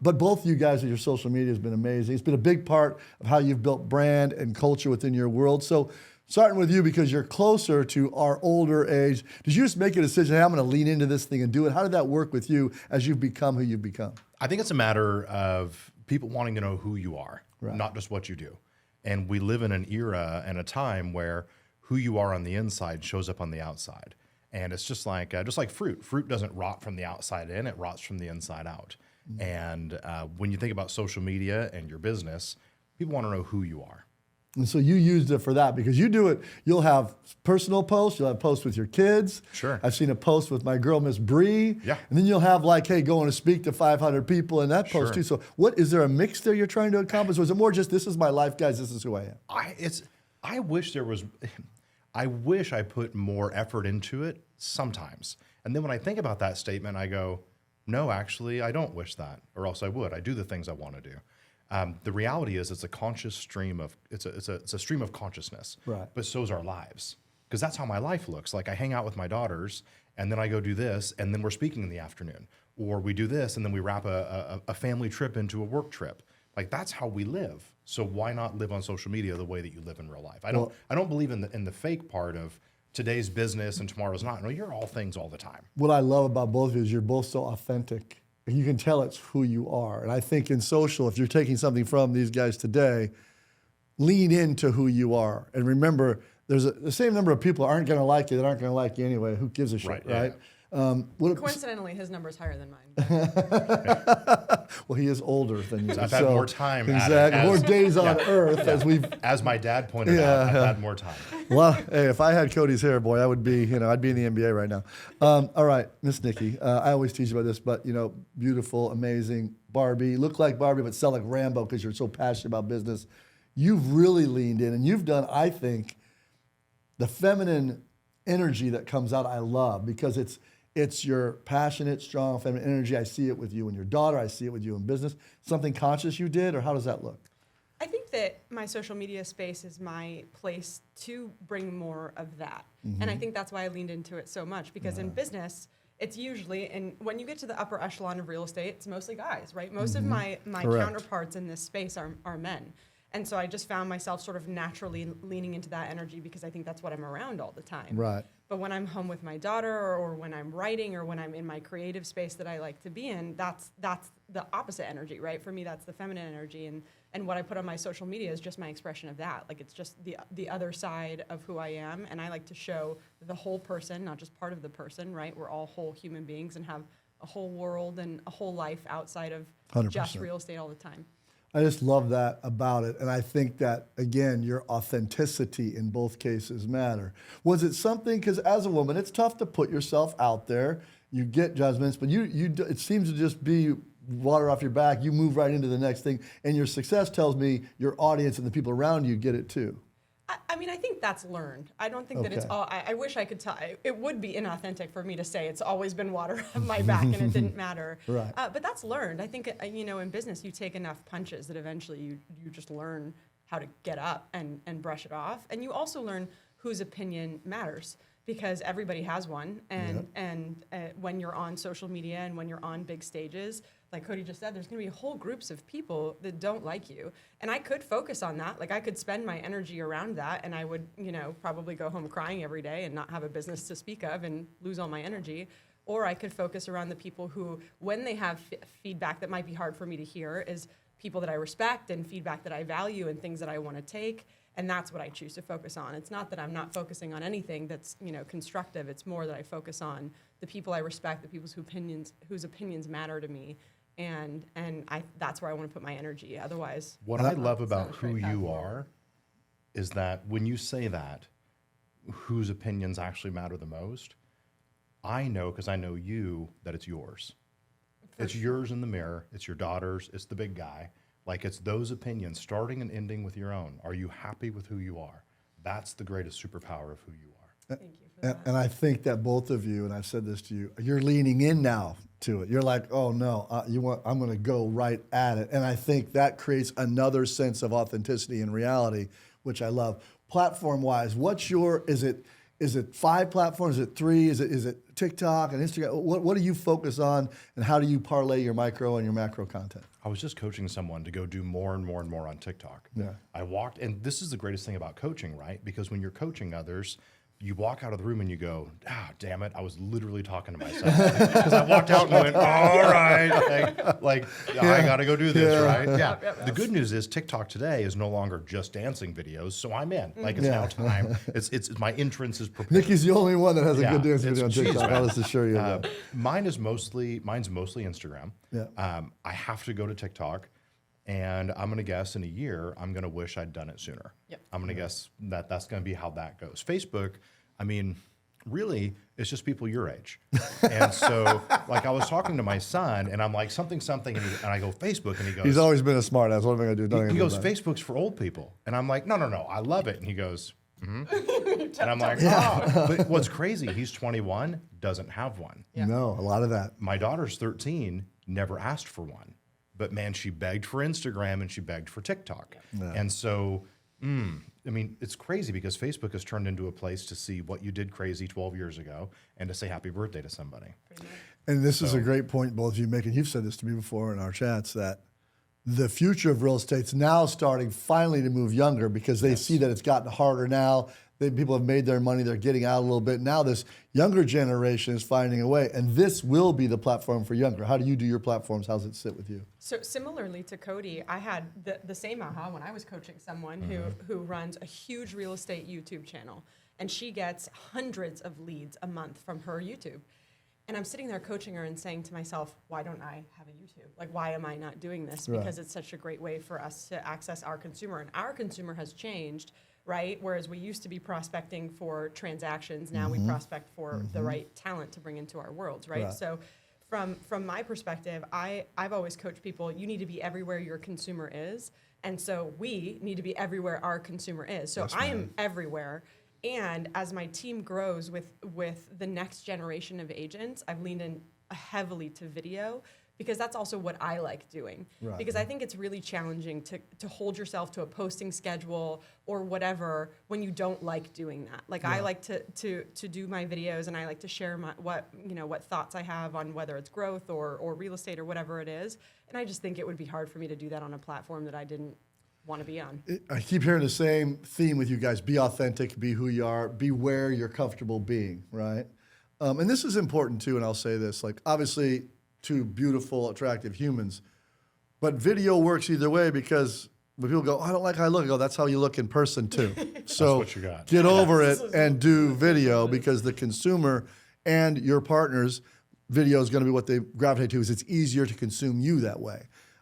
But both of you guys with your social media has been amazing. It's been a big part of how you've built brand and culture within your world. So starting with you, because you're closer to our older age, did you just make a decision, hey, I'm going to lean into this thing and do it? How did that work with you as you've become who you've become? I think it's a matter of people wanting to know who you are, not just what you do. And we live in an era and a time where who you are on the inside shows up on the outside. And it's just like fruit. Fruit doesn't rot from the outside in, it rots from the inside out. And when you think about social media and your business, people want to know who you are. And so you used it for that because you do it. You'll have personal posts. You'll have posts with your kids. Sure. I've seen a post with my girl, Miss Bree. Yeah. And then you'll have like, hey, going to speak to 500 people in that post too. So is there a mix there you're trying to accomplish? Or is it more just, this is my life, guys, this is who I am? I wish I put more effort into it sometimes. And then when I think about that statement, I go, no, actually, I don't wish that, or else I would. I do the things I want to do. The reality is, it's a conscious stream of it's a stream of consciousness. Right. But so's our lives, because that's how my life looks. Like I hang out with my daughters, and then I go do this, and then we're speaking in the afternoon, or we do this, and then we wrap a family trip into a work trip. Like that's how we live. So why not live on social media the way that you live in real life? I don't believe in the fake part of today's business and tomorrow's not. No, you're all things all the time. What I love about both of you is you're both so authentic. You can tell it's who you are. And I think in social, if you're taking something from these guys today, lean into who you are. And remember, the same number of people aren't going to like you that aren't going to like you anyway. Who gives a shit, right? Coincidentally, his number's higher than mine. Well, he is older than you. I've had more time. Exactly. More days on Earth as my dad pointed out, I've had more time. Well, hey, if I had Cody's hair, boy, I would be, I'd be in the NBA right now. All right, Miss Nikki, I always tease you about this, but beautiful, amazing Barbie. Look like Barbie, but sell like Rambo because you're so passionate about business. You've really leaned in, and you've done, I think, the feminine energy that comes out. I love because it's your passionate, strong, feminine energy. I see it with you and your daughter. I see it with you in business. Something conscious you did, or how does that look? I think that my social media space is my place to bring more of that. Mm-hmm. And I think that's why I leaned into it so much, because in business, it's usually, and when you get to the upper echelon of real estate, it's mostly guys, right? Most of my counterparts in this space are men. And so I just found myself sort of naturally leaning into that energy because I think that's what I'm around all the time. Right. But when I'm home with my daughter, or when I'm writing, or when I'm in my creative space that I like to be in, that's the opposite energy, right? For me, that's the feminine energy. And what I put on my social media is just my expression of that. Like, it's just the other side of who I am. And I like to show the whole person, not just part of the person, right? We're all whole human beings and have a whole world and a whole life outside of 100%. Just real estate all the time. I just love that about it. And I think that, again, your authenticity in both cases matter. Was it something, because as a woman, it's tough to put yourself out there. You get judgments, but it seems to just be water off your back. You move right into the next thing. And your success tells me your audience and the people around you get it too. I mean, I think that's learned. I don't think that it's all, I wish I could tell. It would be inauthentic for me to say it's always been water off my back and it didn't matter. Right. But that's learned. I think, in business, you take enough punches that eventually you just learn how to get up and brush it off. And you also learn whose opinion matters, because everybody has one. And when you're on social media and when you're on big stages, like Cody just said, there's going to be whole groups of people that don't like you. And I could focus on that. Like, I could spend my energy around that, and I would, probably go home crying every day and not have a business to speak of and lose all my energy. Or I could focus around the people who, when they have feedback that might be hard for me to hear, is people that I respect and feedback that I value and things that I want to take. And that's what I choose to focus on. It's not that I'm not focusing on anything that's, constructive. It's more that I focus on the people I respect, the people's whose opinions matter to me. And that's where I want to put my energy. Otherwise, what I love about who you are is that when you say that, whose opinions actually matter the most, I know, because I know you, that it's yours. It's yours in the mirror. It's your daughter's. It's the big guy. Like, it's those opinions, starting and ending with your own. Are you happy with who you are? That's the greatest superpower of who you are. Thank you for that. And I think that both of you, and I've said this to you, you're leaning in now to it. You're like, oh no, I'm going to go right at it. And I think that creates another sense of authenticity and reality, which I love. Platform-wise, Is it 5 platforms? Is it 3? Is it TikTok and Instagram? What do you focus on, and how do you parlay your micro and your macro content? I was just coaching someone to go do more and more and more on TikTok. Yeah. I walked, and this is the greatest thing about coaching, right? Because when you're coaching others, you walk out of the room and you go, damn it, I was literally talking to myself. Because I walked out and went, all right, I got to go do this, right? Yeah. The good news is TikTok today is no longer just dancing videos, so I'm in. Like, it's now time. It's my entrance is prepared. Nikki's the only one that has a good dance it's- video on geez, TikTok. man. I'll just assure you of that. Mine's mostly Instagram. Yeah. I have to go to TikTok, and I'm going to guess in a year, I'm going to wish I'd done it sooner. Yep. I'm going to guess that's going to be how that goes. Facebook, I mean, really, it's just people your age. And so, like, I was talking to my son, and I'm like, something, and I go, Facebook, and he goes, He's always been a smart ass. What am I going to do? he goes, Facebook's for old people. And I'm like, no, I love it. And he goes, and I'm like, But what's crazy, he's 21, doesn't have one. No, a lot of that. My daughter's 13, never asked for one. But man, she begged for Instagram and she begged for TikTok. Yeah. And so, I mean, it's crazy because Facebook has turned into a place to see what you did crazy 12 years ago and to say happy birthday to somebody. And this is a great point both of you make, and you've said this to me before in our chats, that the future of real estate's now starting finally to move younger because they see that it's gotten harder now. People have made their money, they're getting out a little bit. Now this younger generation is finding a way, and this will be the platform for younger. How do you do your platforms? How does it sit with you? So similarly to Cody, I had the same aha when I was coaching someone who runs a huge real estate YouTube channel, and she gets hundreds of leads a month from her YouTube. And I'm sitting there coaching her and saying to myself, why don't I have a YouTube? Like, why am I not doing this? Right. Because it's such a great way for us to access our consumer. And our consumer has changed, right? Whereas we used to be prospecting for transactions, now we prospect for the right talent to bring into our worlds, right? Right. So from my perspective, I've always coached people, you need to be everywhere your consumer is. And so we need to be everywhere our consumer is. So I am everywhere. And as my team grows with the next generation of agents, I've leaned in heavily to video because that's also what I like doing. Right. Because I think it's really challenging to hold yourself to a posting schedule or whatever when you don't like doing that. Like I like to do my videos and I like to share what thoughts I have on whether it's growth or real estate or whatever it is. And I just think it would be hard for me to do that on a platform that I didn't want to be on. I keep hearing the same theme with you guys. Be authentic, be who you are, be where you're comfortable being, right? And this is important too, and I'll say this, like obviously two beautiful, attractive humans, but video works either way because when people go, I don't like how I look, I go, that's how you look in person too. So what you got. get over it and do video because the consumer and your partners, video is going to be what they gravitate to, is it's easier to consume you that way.